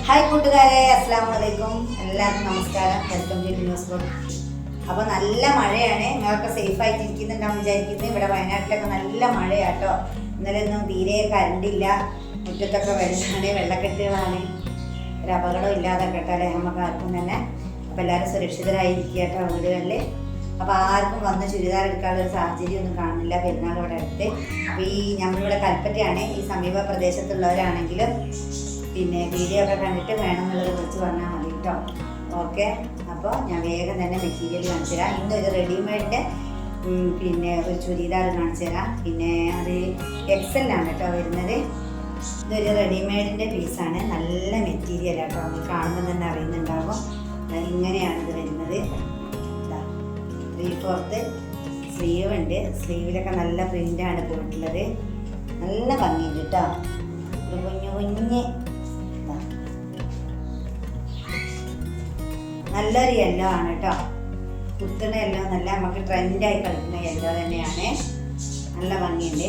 Hi കൂട്ടുകാരെ, അസ്സലാമു അലൈക്കും. എല്ലാവർക്കും നമസ്കാരം. Welcome to news board. അപ്പോൾ നല്ല മഴയാണ്. നിങ്ങളൊക്കെ സേഫ് ആയിട്ടിരിക്കുന്നുണ്ടാവും വിചാരിക്കുന്നത്. ഇവിടെ വയനാട്ടിലൊക്കെ നല്ല മഴയാട്ടോ. ഇന്നലെ ഒന്നും തീരെ കറണ്ടില്ല. മുറ്റത്തൊക്കെ വെള്ളക്കെട്ടുകളാണ്. ഒരു അപകടം ഇല്ലാതെ കേട്ടാലേ നമുക്ക് ആർക്കും തന്നെ. അപ്പോൾ എല്ലാവരും സുരക്ഷിതരായിരിക്കുക കേട്ടോ വീടുകളിൽ. അപ്പോൾ ആർക്കും വന്ന് ചുരിദാർ എടുക്കാനുള്ള ഒരു സാഹചര്യം ഒന്നും കാണുന്നില്ല. പെരുന്നാൾ ഇവിടെ അടുത്ത്. അപ്പോൾ നമ്മളിവിടെ കൽപ്പറ്റയാണ്. ഈ സമീപ പ്രദേശത്തുള്ളവരാണെങ്കിലും പിന്നെ വീഡിയോ ഒക്കെ കണ്ടിട്ട് വേണമെന്നുള്ളത് വിളിച്ച് പറഞ്ഞാൽ മതി കേട്ടോ. ഓക്കെ, അപ്പോൾ ഞാൻ വേഗം തന്നെ മെറ്റീരിയൽ കാണിച്ചു തരാം. ഇന്നൊരു റെഡിമെയ്ഡിൻ്റെ പിന്നെ ഒരു ചുരിദാർ കാണിച്ചു തരാം. പിന്നെ അത് എക്സലാണ് കേട്ടോ വരുന്നത്. ഇതൊരു റെഡിമെയ്ഡിൻ്റെ പീസാണ്. നല്ല മെറ്റീരിയൽ കേട്ടോ. നമ്മൾ കാണുമ്പോൾ തന്നെ അറിയുന്നുണ്ടാകും. ഇങ്ങനെയാണ് ഇത് വരുന്നത്. 3/4 സ്ലീവ് ഉണ്ട്. സ്ലീവിലൊക്കെ നല്ല പ്രിൻ്റാണ് പോയിട്ടുള്ളത്. നല്ല ഭംഗിയുണ്ട് കേട്ടോ. ഒരു കുഞ്ഞ് നല്ലൊരു യെല്ലോ ആണ് കേട്ടോ. കുത്തുന്ന യെല്ലോ നല്ല നമുക്ക് ട്രെൻഡായി കളിക്കുന്ന യെല്ലോ തന്നെയാണ്. നല്ല ഭംഗിയുണ്ട്.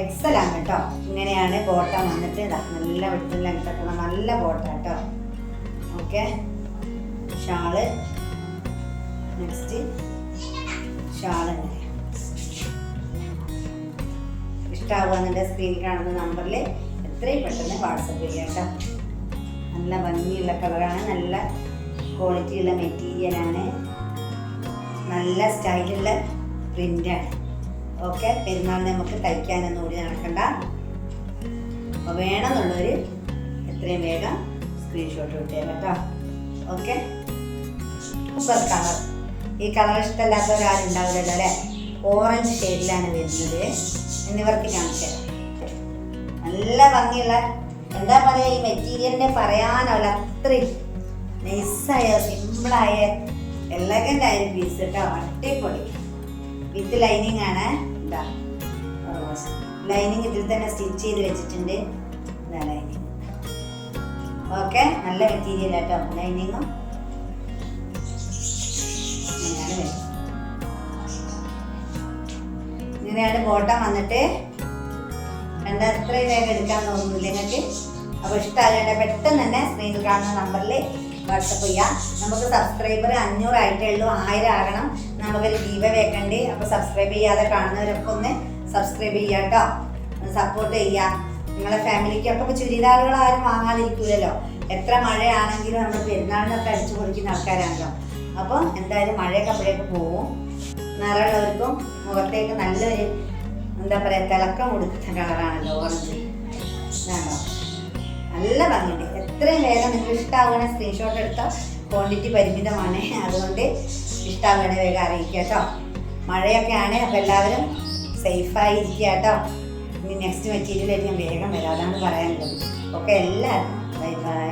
എക്സലാണ് കേട്ടോ. ഇങ്ങനെയാണ് ബോട്ടം വന്നിട്ട്. നല്ല വെട്ടും ലെങ്ത്തൊക്കെ നല്ല ബോട്ടം കേട്ടോ. ഓക്കെ, ഷാള് നെക്സ്റ്റ് ഷാള് ഇഷ്ടമാകുന്നതിൻ്റെ സ്ക്രീനിൽ കാണുന്ന നമ്പറിൽ എത്രയും പെട്ടെന്ന് വാട്സപ്പ് ചെയ്യാം കേട്ടോ. നല്ല ഭംഗിയുള്ള കളറാണ്. നല്ല ക്വാളിറ്റിയുള്ള മെറ്റീരിയലാണ്. നല്ല സ്റ്റൈലുള്ള പ്രിൻ്റാണ്. ഓക്കെ, പെരുന്നാളിന് നമുക്ക് തയ്ക്കാനൊന്നും കൂടി നടക്കണ്ട. അപ്പോൾ വേണമെന്നുള്ളവർ എത്രയും വേഗം സ്ക്രീൻഷോട്ട് വിട്ടുതരാം കേട്ടോ. Okay, super colour. ഈ കളർ ഇഷ്ടമല്ലാത്തവരാരുണ്ടാവില്ലല്ലോ അല്ലേ. ഓറഞ്ച് ഷെയ്ഡിലാണ് വരുന്നത്. എന്നിവർക്ക് കാണിച്ചു തരാം. നല്ല ഭംഗിയുള്ള എന്താ പറയുക, ഈ മെറ്റീരിയലിനെ പറയാനല്ല, അത്രയും നൈസായ സിമ്പിളായ എലഗൻ്റ് ആയ പീസ് കേട്ടോ. അടിപൊളി. വിത്ത് ലൈനിങ് ആണ്. എന്താ ലൈനിങ് ഇതിൽ തന്നെ സ്റ്റിച്ച് ചെയ്ത് വെച്ചിട്ടുണ്ട്. ഇതാ ലൈനിങ്. ഓക്കെ, നല്ല മെറ്റീരിയൽ കേട്ടോ. ലൈനിങ്ങും ഇങ്ങനെയാണ് ബോട്ടം വന്നിട്ട്. എത്രയും വേഗം എടുക്കാൻ തോന്നുന്നില്ല നിങ്ങൾക്ക്. അപ്പോൾ ഇഷ്ടമാകേണ്ട പെട്ടെന്ന് തന്നെ സ്ക്രീനിൽ കാണുന്ന നമ്പറിൽ വാട്സപ്പ് ചെയ്യാം. നമുക്ക് സബ്സ്ക്രൈബർ 500 ആയിട്ടേ ഉള്ളൂ. 1000 ആകണം. നമുക്കൊരു ഗീവ് വെക്കണ്ട്. അപ്പോൾ സബ്സ്ക്രൈബ് ചെയ്യാതെ കാണുന്നവരൊക്കെ ഒന്ന് സബ്സ്ക്രൈബ് ചെയ്യാം കേട്ടോ. സപ്പോർട്ട് ചെയ്യാം. നിങ്ങളെ ഫാമിലിക്കൊക്കെ ഇപ്പോൾ ചുരിദാറുകൾ ആരും വാങ്ങാതിരിക്കില്ലല്ലോ. എത്ര മഴയാണെങ്കിലും നമ്മൾ പെരുന്നാളിനൊക്കെ അടിച്ചു പൊളിക്കുന്ന ആൾക്കാരാണല്ലോ. അപ്പോൾ എന്തായാലും മഴയൊക്കെ അപ്പോഴേക്ക് പോവും. നിറമുള്ളവർക്കും മുഖത്തേക്ക് നല്ലൊരു എന്താ പറയുക തിളക്കം കൊടുക്കുന്ന കളറാണല്ലോ ഓറഞ്ച്. ഇതാണോ, നല്ല ഭംഗിയുണ്ട്. എത്രയും വേഗം നിങ്ങൾക്ക് ഇഷ്ടമാവുകയാണെ സ്ക്രീൻഷോട്ട് എടുത്താൽ ക്വാണ്ടിറ്റി പരിമിതമാണ്. അതുകൊണ്ട് ഇഷ്ടമാവുകയാണെ വേഗം അറിയിക്കുക കേട്ടോ. മഴയൊക്കെയാണ്. അപ്പോൾ എല്ലാവരും സേഫായി ഇരിക്കുക കേട്ടോ. ഇനി നെക്സ്റ്റ് മെറ്റീരിയലായിട്ട് ഞാൻ വേഗം വരാം. അതാണ് പറയാനുള്ളത്. ഓക്കെ, എല്ലാവർക്കും ബൈ ബൈ.